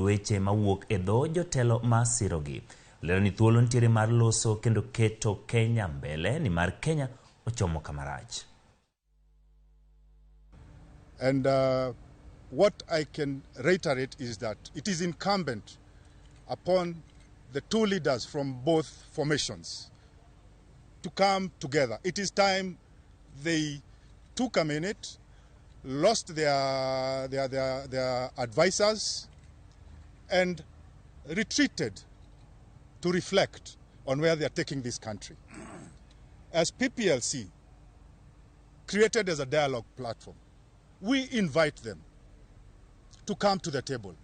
weche mawuok e dho jotelo ma sirogi. Lero ni thuolo ntiere mar loso kendo keto Kenya mbele ni mar Kenya ochomo kamarach. And what I can reiterate is that it is incumbent upon the two leaders from both formations to come together. It is time they took a minute, lost their advisors, and retreated to reflect on where they are taking this country. As PPLC, created as a dialogue platform, we invite them to come to the table.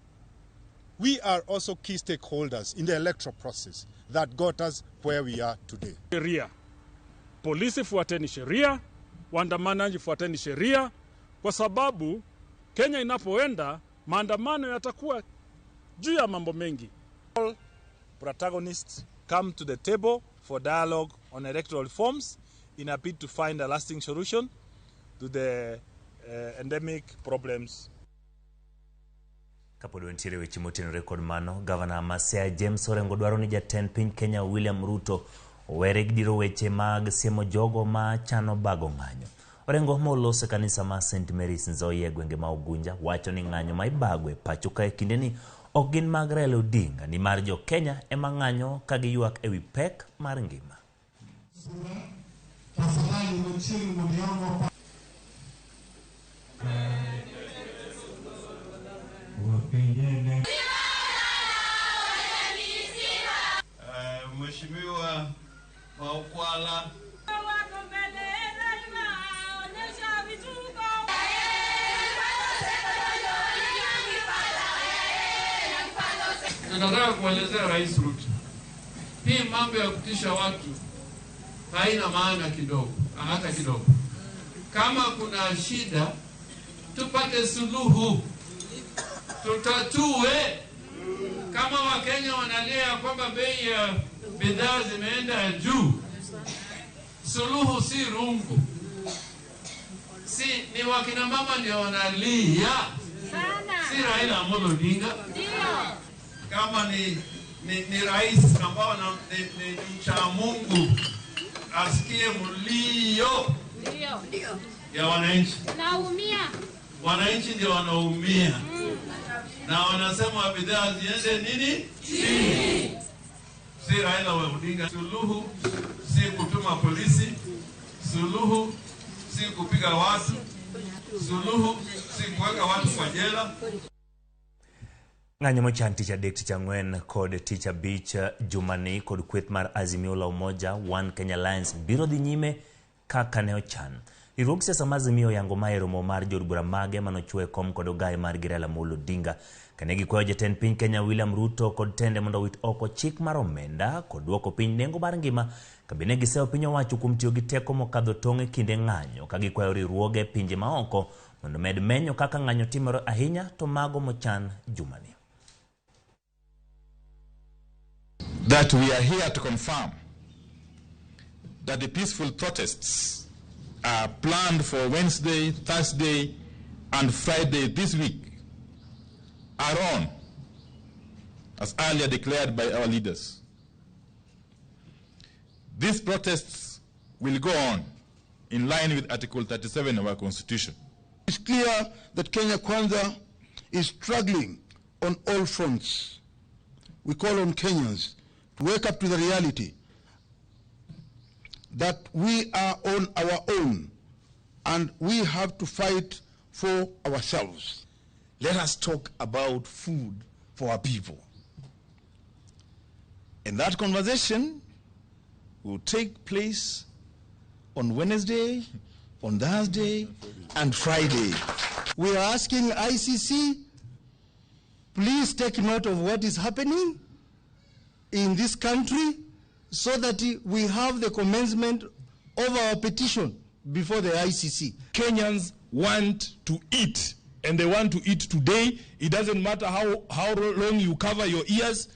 We are also key stakeholders in the electoral process that got us where we are today. Sheria. Polisi fuateni sheria, waandamanaji fuateni sheria, kwa sababu Kenya inapoenda maandamano yatakuwa juu ya mambo mengi. All protagonists come to the table for dialogue on electoral reforms in a bid to find a lasting solution to the endemic problems. Kapod ntiere weche motenore kod mano, Gavana Masea James Orengo dwaro ni jatend piny Kenya William Ruto owere gi diro weche mag siemo jogo ma chano bago ng'anyo. Orengo molose kanisa ma St. Mary's Nzoia gwenge ma Ugunja wacho ni ng'anyo ma ibagwe pacho ka kinde ni ok gin mag Raila Odinga ni mar jo Kenya ema ng'anyo ka giyuak ewi pek mar ngima. Mheshimiwa Maukwala nataka kuelezea Rais Ruto, hii mambo ya kutisha watu haina maana kidogo, hata kidogo. Kama kuna shida tupate suluhu, tutatue. Kama Wakenya wanalia kwamba bei ya bidhaa zimeenda juu, suluhu si rungu, ni wakina mama ndio wanalia, si Raila Amolo Odinga. kama ni rais ambao ni mcha Mungu asikie mlio ya wananchi. Wananchi ndio wanaumia. Na wanasema bidhaa ziende nini? Si Raila Odinga. Suluhu si kutuma polisi, suluhu si kupiga watu, suluhu si kuweka watu kwa jela. Ng'anyo mochan tich adek tich ang'wen kod tich abich jumani kod kweth mar Azimio la Umoja One Kenya Alliance biro dhi nyime kaka ne ochan. Riwruog siasa mar Azimio yango mae romo mar jod bura mage manochwe kom kod ogaye mar Raila Amolo Odinga kane gikwayo jatend piny Kenya William Ruto kod tende mondo wit oko chik mar omenda kod duoko piny nengo mar ngima kabine giseo piny owacho kuom tiyo gi teko mokadho tong' e kinde ng'anyo ka gikwayo riwruoge pinje maoko mondo med menyo kaka ng'anyo timore ahinya to mago mochan jumani. That we are here to confirm that the peaceful protests are planned for Wednesday, Thursday, and Friday this week are on, as earlier declared by our leaders. These protests will go on in line with Article 37 of our Constitution. It's clear that Kenya Kwanza is struggling on all fronts. We call on Kenyans to wake up to the reality that we are on our own and we have to fight for ourselves. Let us talk about food for our people. And that conversation will take place on Wednesday, on Thursday, and Friday. We are asking ICC, please take note of what is happening in this country so that we have the commencement of our petition before the ICC. Kenyans want to eat, and they want to eat today. It doesn't matter how long you cover your ears.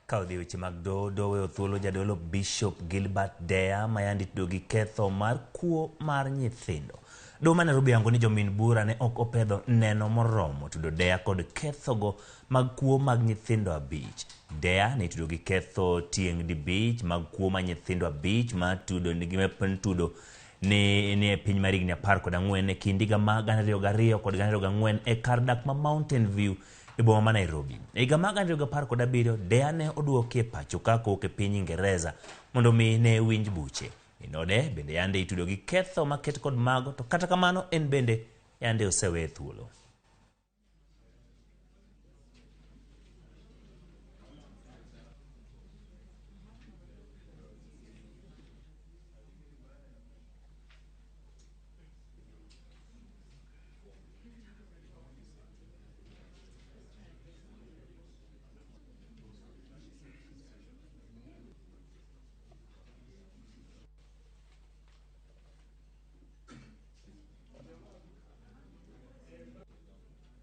Kaudhi weche mag dowe othuolo jadolo Bishop Gilbert Deya mayandi tudo gi ketho mar kuo mar nyithindo. Doho ma Nairobi yango ni jomin bura ne ok opedho neno moromo tudo Dea kod kethogo mag kuo mag nyithindo abich. Dea ne tudo gi ketho tieng' dibich mag kuo mag nyithindo abich ma tudo ni gimepen tudo ni piny mar higni 14 e kind higa mag 2002 kod 2004 e kar dak ma Mountain View e boma ma Nairobi. E higa mag 2017 Dea ne oduoke pacho ka kowuok e piny Ingereza mondo mi ne winj buche. Inode bende yande itudo gi ketho maket kod mago, to kata kamano en bende yande osewe thuolo.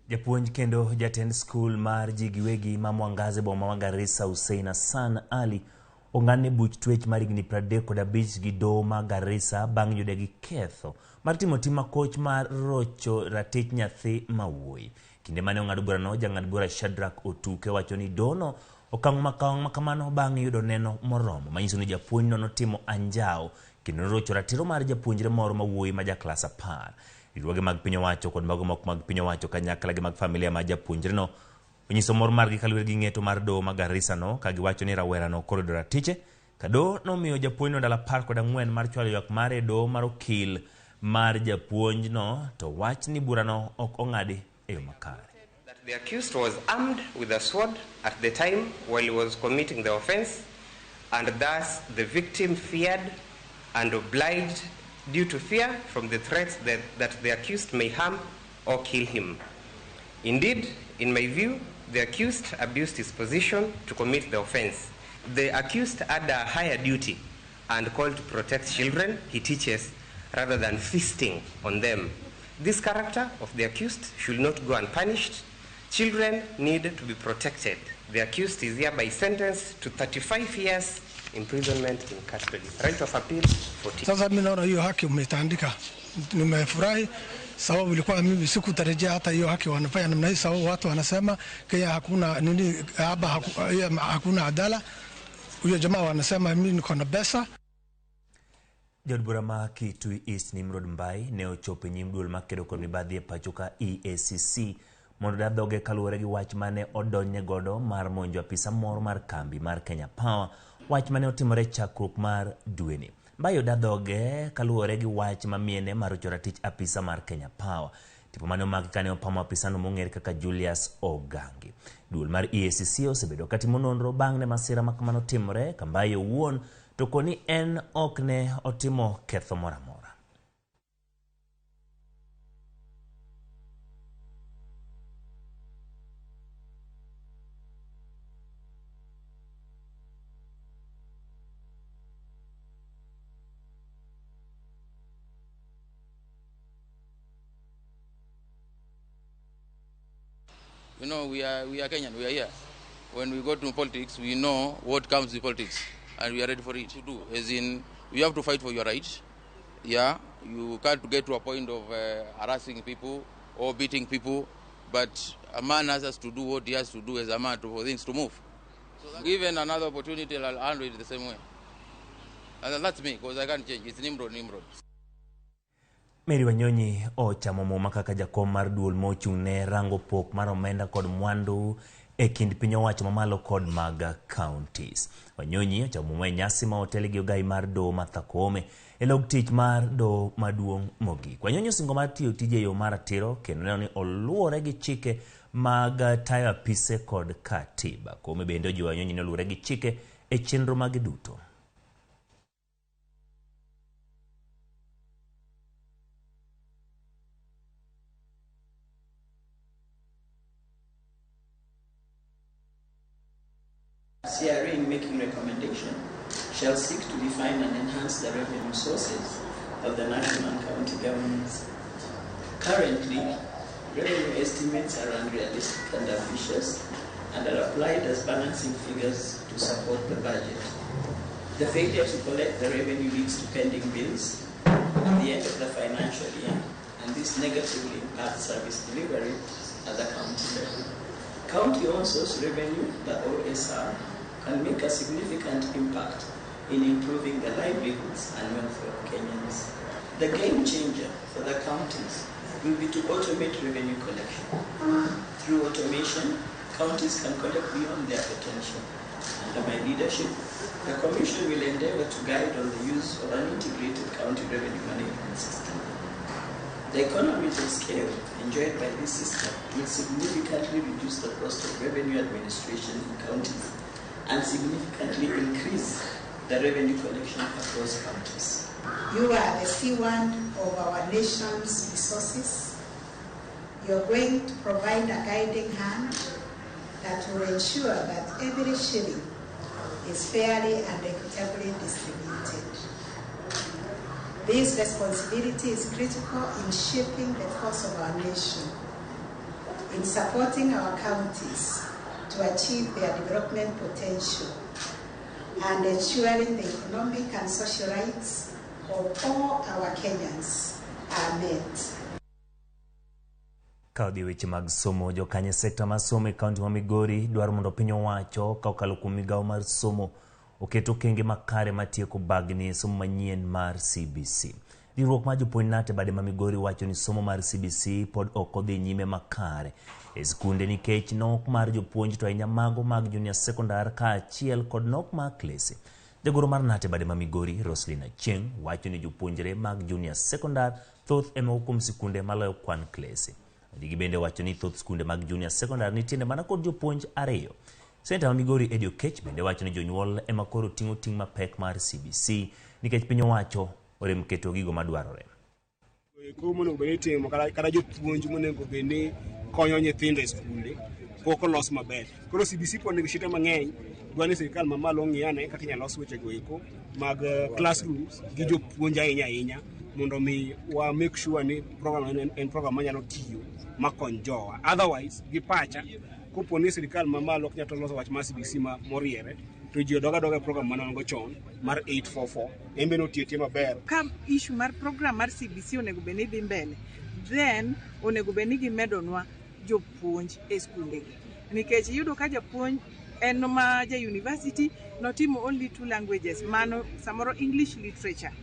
Japuonj kendo jatend skul mar ji giwegi ma Mwangaze boma ma Garissa Hussein Hassan Ali ong'adne buch twech mar higni 35 gi doho ma Garissa bang' yude gi ketho mar timo tim makoch mar rocho ratich nyathi mawuoyi. Kinde mane ong'ado burano, jang'ad bura Shadrack Otuke wacho ni dono okang' makamano bang' yudo neno moromo manyiso ni japuonj no notimo anjao kendo rocho ratiro mar japuonjre moro mawuoyi ma jaklas 10. Riwruoge mag piny owacho kod mago mok mag piny owacho kanyakla gi mag familia ma japuonjre no onyiso mor margi kaluwore gi ng'eto mar doho ma Garissa no ka giwacho ni rawera no koro ratiche ka doho nomiyo japuonj no ndalo 14 mar chwalo ywak mare doho mar okil mar japuonj no, to wach ni bura no ok ong'adi e yo makare. That the accused was armed with a sword at the time while he was committing the offense, and thus the victim feared and obliged due to fear from the threats that the accused may harm or kill him. Indeed, in my view, the accused abused his position to commit the offense. The accused had a higher duty and called to protect children he teaches rather than feasting on them. This character of the accused should not go unpunished. Children need to be protected. The accused is hereby sentenced to 35 years imprisonment in custody. Right of appeal 14. Sasa mimi naona hiyo haki umetandika. Nimefurahi sababu ilikuwa mimi sikutarajia hata hiyo haki wanafanya namna hii, sababu watu wanasema Kenya hakuna nini haba hakuna adala. Huyo jamaa wanasema mimi niko na pesa. Jod bura ma Kitui East Nimrod Mbai ne ochopo nyim duol makedo kod mibadhi e pacho ka EACC mondo dadhoge kaluwore gi wach mane odonye godo mar monjo apisa moro mar kambi mar Kenya Power, wach mane otimore chakruok mar dweni. Mbai odadhoge kaluwore gi wach mamiene mar rocho ratich apisa mar Kenya Power. Tipo mane omaki kane opamo apisa no mong'ere kaka Julius Ogangi. Duol mar EACC osebedo katimo nonro bang' ne masira makamano timore ka Mbai owuon to koni en ok ne otimo ketho moro amora. You know, we are Kenyan, we are here. When we go to politics, we know what comes with politics, and we are ready for it to do. As in, you have to fight for your rights. Yeah, you can't get to a point of harassing people or beating people, but a man has to do what he has to do as a man for things to move. So given another opportunity, I'll handle it the same way. And that's me, because I can't change. It's Nimrod. Mary Wanyonyi ochamo muma kaka jakom mar duol mochung'ne rango pok mar omenda kod mwandu e kind piny owacho mamalo kod mag counties. Wanyonyi ochamo muma e nyasi ma hotel gi ogai mar doho Martha Koome e log tich mar doho maduong' mogik. Wanyonyi osingo mar tiyo tije yo mar ratiro kendo neno ni oluwore gi chike mag tayo apise kod katiba. Koome bende ojiwo Wanyonyi ni oluwore gi chike e chenro mag duto. CRA, in making recommendation, shall seek to define and enhance the revenue sources of the national and county governments. Currently, revenue estimates are unrealistic and ambitious and are applied as balancing figures to support the budget. The failure to collect the revenue leads to pending bills at the end of the financial year and this negatively impacts service delivery at the county level. County-owned source revenue, the OSR, can make a significant impact in improving the livelihoods and welfare of Kenyans. The game changer for the counties will be to automate revenue collection. Through automation, counties can collect beyond their potential. Under my leadership, the Commission will endeavor to guide on the use of an integrated county revenue management system. The economies of scale enjoyed by this system will significantly reduce the cost of revenue administration in counties and significantly increase the revenue collection across counties. You are the steward of our nation's resources. You're going to provide a guiding hand that will ensure that every shilling is fairly and equitably distributed. This responsibility is critical in shaping the course of our nation, in supporting our counties to achieve their development potential, and ensuring the economic and social rights of all our Kenyans are met. Kaudhi weche mag somo jokanye sekta mar somo e kaunti ma Migori dwaro mondo piny owacho kokalo kuom migawo mar somo oketo okenge makare matieko bagni somo manyien mar CBC. Riwruok mar jopuonj nate bade ma Migori wacho ni somo mar CBC pod ok odhi nyime makare e skunde nikech nok mar jopuonj to ahinya mago mag junior secondary kaachiel kod nok mar klese. Jagoro mar nate bade ma Migori Roslina Cheng wacho ni jopuonjre mag junior secondary thoth ema hukum sikunde maloyo kwan klese. Digi bende wacho ni thoth skunde mag junior secondary nitiende mana kod jopuonj ariyo. Senta ma Migori Edio Kech bende wacho ni jonyuol ema koro ting'o ting' mapek mar CBC nikech piny owacho orem keto gigo madwarore. Ko monego bed ni timo kata jopuonj monego bed ni konyo nyithindo e skunde pok olos maber. Koro CBC pod nigi shida mang'eny, dwa ni sirikal mamalo ng'iyane kaka inyalo los weche go eko mag classrooms gi jopuonj ahinya mondo mi wa make sure ni program en program manyalo tiyo makony jowa. Otherwise gi pacha kopo ni sirikal mamalo ok nyalo loso wach mar CBC moriere to ji doga program manongo chon mar 844 embe no tie maber. Ka issue mar program mar CBC onego bed ni dhi mbele, then onego bed ni gimedonwa jopuonj e skunde nikech yudo ka japuonj en ma ja university notimo only 2 languages, mano samoro English literature,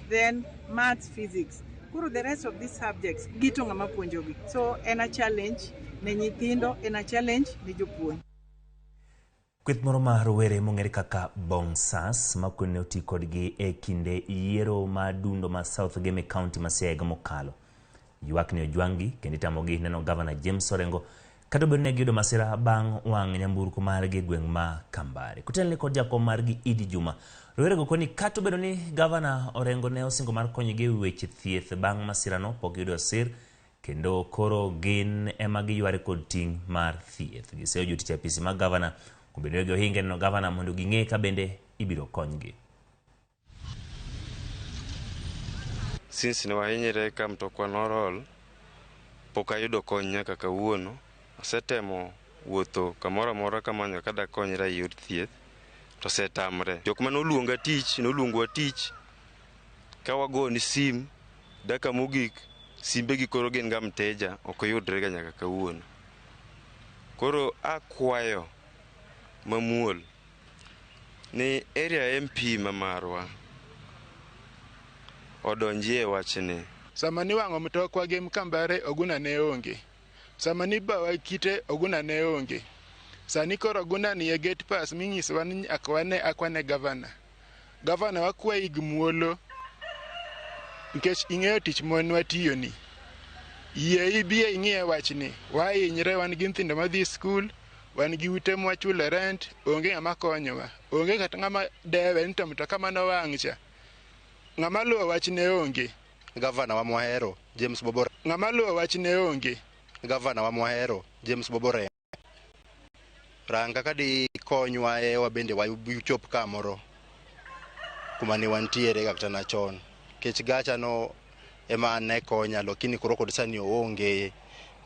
then maths, physics. Kuro the rest of these subjects gito ng'ama puonjogi. So en a challenge ne nyithindo, en a challenge ne jopuonj. Kweth moro mar rowere mong'ere kaka Bongsas makwene oti kodgi e kinde yiero madundo ma South Game County ma Siaya mokalo. Ywak ni ojwangi kendo itamogi neno Governor James Orengo kata bedo ne giyudo masira bang' wang' nyamburko margi gweng' ma Kambare. Kutelne kod jakom margi Idi Juma. Rowere go koni kato bedo ni Governor Orengo ne osingo mar konyogi e weche thieth bang' masirano pok giyudo sir kendo koro gin ema giyware kod ting' mar thieth. Giseyo jotich apisi mag Governor kubedo gi ohinge no Governor mondo ging'e ka bende ibiro konygi. Since ne wahinyre ka mtokwa norol pok ayudo kony nyaka kawuono. Asetemo wuotho kamoro amora kamanyo kada konyra e yor thieth to setamre. Jok mane noluongwa tich ka wagoni sim daka mogik simbe gi koro gin ga mteja ok yudre ga nyaka kawuono. Koro akwayo mamuol ni area MP mamarwa odonjie wachne. Sama ni wang'o mtokwa gi Kambare Oguna ne onge. Sama ni bawa kite Oguna ne onge. Sani koro Oguna ni e gate pass ming'isowa ni akwane Governor. Governor wakwayi gmuolo nikech ing'eyo tich mon watiyo ni. Yie ibie ing'ie wachni. Wahinyre wan gi nyithindo madhi skul, wan gi ute mwachule rent, onge ng'ama konyowa. Onge kata ng'ama dewe ni to mtoka mano wang' cha. Ng'ama luwo wachne onge. Governor wa Mwahero James Bobore. Ng'ama luwo wachne onge. Governor wa Mwahero James Bobore. Ranga kadi konywa e wabende wachop kamoro kuma ne wantiere kata na chon. Kech gacha no ema ne konya lakini koro kod sani onge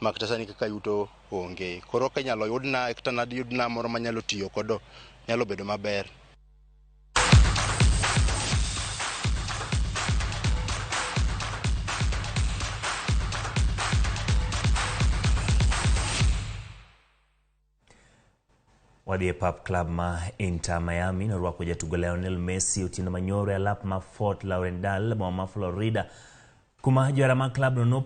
makata sani kaka yuto onge. Koro kenyalo yudna kata na yudna moro manyalo tiyo kodo nyalo bedo maber. Wadhi pap club ma Inter Miami norwako jatugo Lionel Messi otieno manyoro e lap ma Fort Lauderdale ma Florida kuma jwara ma club no